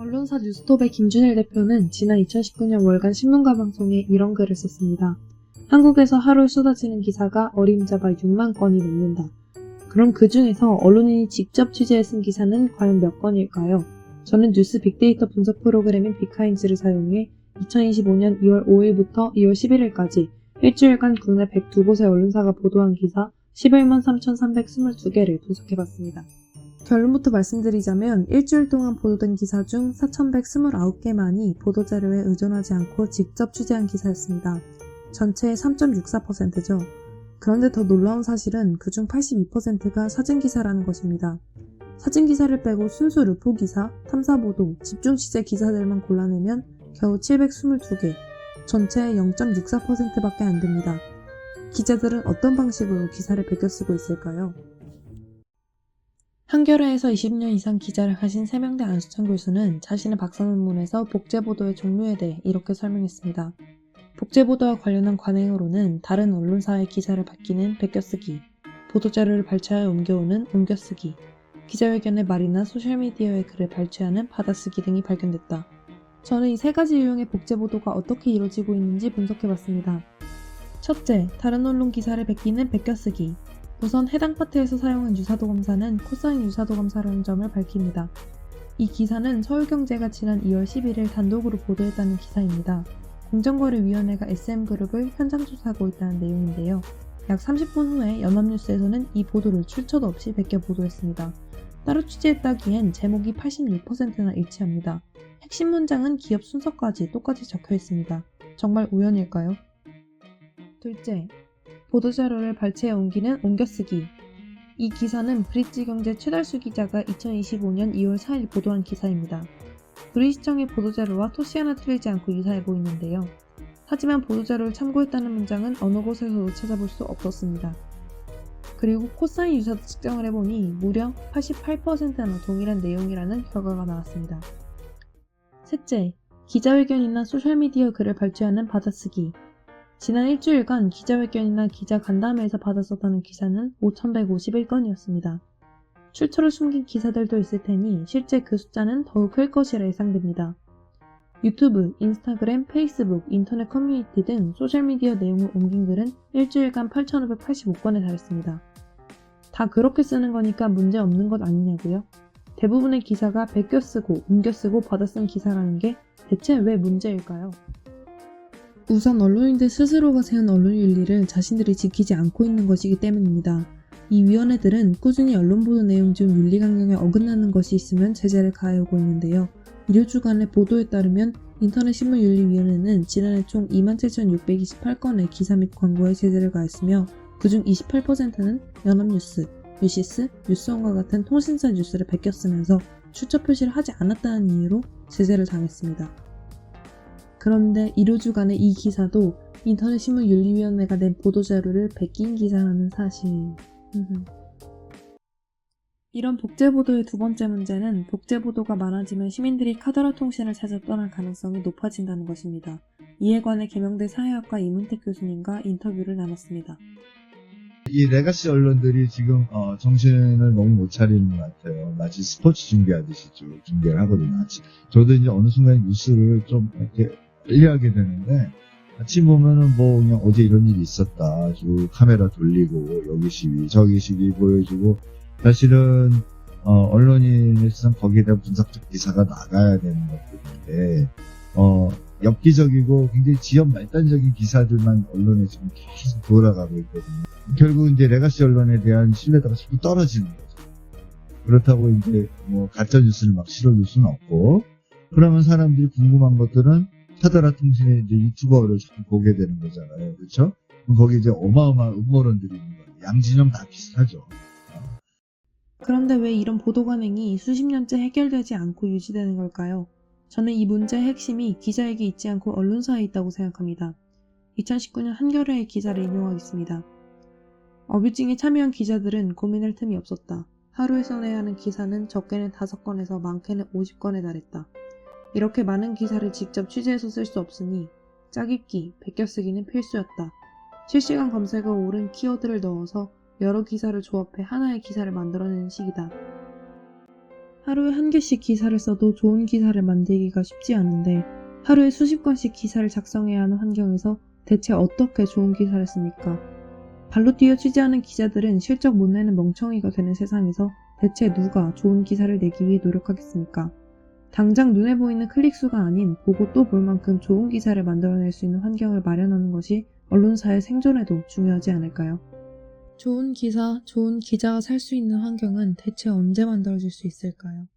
언론사 뉴스톱의 김준일 대표는 지난 2019년 월간 신문과 방송에 이런 글을 썼습니다. 한국에서 하루에 쏟아지는 기사가 어림잡아 6만 건이 넘는다. 그럼 그 중에서 언론인이 직접 취재해 쓴 기사는 과연 몇 건일까요? 저는 뉴스 빅데이터 분석 프로그램인 빅하인즈를 사용해 2025년 2월 5일부터 2월 11일까지 일주일간 국내 102곳의 언론사가 보도한 기사 11만 3,322개를 분석해봤습니다. 결론부터 말씀드리자면 일주일 동안 보도된 기사 중 4,129개만이 보도자료에 의존하지 않고 직접 취재한 기사였습니다. 전체의 3.64%죠. 그런데 더 놀라운 사실은 그중 82%가 사진기사라는 것입니다. 사진기사를 빼고 순수 루포기사, 탐사보도, 집중취재 기사들만 골라내면 겨우 722개, 전체의 0.64%밖에 안 됩니다. 기자들은 어떤 방식으로 기사를 베껴 쓰고 있을까요? 한겨레에서 20년 이상 기자를 하신 세명대 안수찬 교수는 자신의 박사 논문에서 복제보도의 종류에 대해 이렇게 설명했습니다. 복제보도와 관련한 관행으로는 다른 언론사의 기사를 베끼는 베껴쓰기, 보도자료를 발췌하여 옮겨오는 옮겨쓰기, 기자회견의 말이나 소셜미디어의 글을 발췌하는 받아쓰기 등이 발견됐다. 저는 이 세 가지 유형의 복제보도가 어떻게 이루어지고 있는지 분석해봤습니다. 첫째, 다른 언론 기사를 베끼는 베껴쓰기. 우선 해당 파트에서 사용한 유사도 검사는 코사인 유사도 검사라는 점을 밝힙니다. 이 기사는 서울경제가 지난 2월 11일 단독으로 보도했다는 기사입니다. 공정거래위원회가 SM그룹을 현장 조사하고 있다는 내용인데요. 약 30분 후에 연합뉴스에서는 이 보도를 출처도 없이 베껴 보도했습니다. 따로 취재했다기엔 제목이 86%나 일치합니다. 핵심 문장은 기업 순서까지 똑같이 적혀 있습니다. 정말 우연일까요? 둘째, 보도자료를 발췌해 옮기는 옮겨쓰기. 이 기사는 브릿지경제 최달수 기자가 2025년 2월 4일 보도한 기사입니다. 브릿시청의 보도자료와 토시 하나 틀리지 않고 유사해 보이는데요. 하지만 보도자료를 참고했다는 문장은 어느 곳에서도 찾아볼 수 없었습니다. 그리고 코사인 유사도 측정을 해보니 무려 88%나 동일한 내용이라는 결과가 나왔습니다. 셋째, 기자회견이나 소셜미디어 글을 발췌하는 받아쓰기. 지난 일주일간 기자회견이나 기자 간담회에서 받았었다는 기사는 5,151건이었습니다. 출처를 숨긴 기사들도 있을 테니 실제 그 숫자는 더욱 클 것이라 예상됩니다. 유튜브, 인스타그램, 페이스북, 인터넷 커뮤니티 등 소셜미디어 내용을 옮긴 글은 일주일간 8,585건에 달했습니다. 다 그렇게 쓰는 거니까 문제 없는 것 아니냐고요? 대부분의 기사가 베껴 쓰고 옮겨 쓰고 받아 쓴 기사라는 게 대체 왜 문제일까요? 우선 언론인들 스스로가 세운 언론윤리를 자신들이 지키지 않고 있는 것이기 때문입니다. 이 위원회들은 꾸준히 언론 보도 내용 중 윤리 강령에 어긋나는 것이 있으면 제재를 가해오고 있는데요. 이료주간의 보도에 따르면 인터넷신문윤리위원회는 지난해 총 27,628건의 기사 및 광고에 제재를 가했으며 그중 28%는 연합뉴스, 뉴시스, 뉴스원과 같은 통신사 뉴스를 베껴 쓰면서 출처 표시를 하지 않았다는 이유로 제재를 당했습니다. 그런데 이료주간의 이 기사도 인터넷신문윤리위원회가 낸 보도자료를 베낀 기사라는 사실. 이런 복제보도의 두 번째 문제는 복제보도가 많아지면 시민들이 카더라 통신을 찾아 떠날 가능성이 높아진다는 것입니다. 이에 관해 계명대 사회학과 이문택 교수님과 인터뷰를 나눴습니다. 이 레가시 언론들이 지금 정신을 너무 못 차리는 것 같아요. 마치 스포츠 중계하듯이 중계를 하거든요. 저도 이제 어느 순간 뉴스를 좀 이렇게 빨리하게 되는데 아침 보면은 뭐 그냥 어제 이런 일이 있었다. 쭉 카메라 돌리고 여기 시위 저기 시위 보여주고 사실은 언론인에서는 거기에 대한 분석적 기사가 나가야 되는 것들인데 엽기적이고 굉장히 지역 말단적인 기사들만 언론에 지금 계속 돌아가고 있거든요. 결국 이제 레가시 언론에 대한 신뢰도가 자꾸 떨어지는 거죠. 그렇다고 이제 뭐 가짜 뉴스를 막 실어줄 수는 없고 그러면 사람들이 궁금한 것들은 카더라 통신의 이제 유튜버를 자꾸 보게 되는 거잖아요. 그렇죠? 그럼 거기 이제 어마어마한 음모론들이 있는 거예요. 양진영 다 비슷하죠. 그런데 왜 이런 보도 관행이 수십 년째 해결되지 않고 유지되는 걸까요? 저는 이 문제의 핵심이 기자에게 있지 않고 언론사에 있다고 생각합니다. 2019년 한겨레의 기사를 인용하겠습니다. 어뷰징에 참여한 기자들은 고민할 틈이 없었다. 하루에 써내야 하는 기사는 적게는 5건에서 많게는 50건에 달했다. 이렇게 많은 기사를 직접 취재해서 쓸 수 없으니 짜깁기, 베껴쓰기는 필수였다. 실시간 검색어 옳은 키워드를 넣어서 여러 기사를 조합해 하나의 기사를 만들어내는 식이다. 하루에 한 개씩 기사를 써도 좋은 기사를 만들기가 쉽지 않은데 하루에 수십 건씩 기사를 작성해야 하는 환경에서 대체 어떻게 좋은 기사를 씁니까? 발로 뛰어 취재하는 기자들은 실적 못 내는 멍청이가 되는 세상에서 대체 누가 좋은 기사를 내기 위해 노력하겠습니까? 당장 눈에 보이는 클릭수가 아닌 보고 또 볼 만큼 좋은 기사를 만들어낼 수 있는 환경을 마련하는 것이 언론사의 생존에도 중요하지 않을까요? 좋은 기사, 좋은 기자가 살 수 있는 환경은 대체 언제 만들어질 수 있을까요?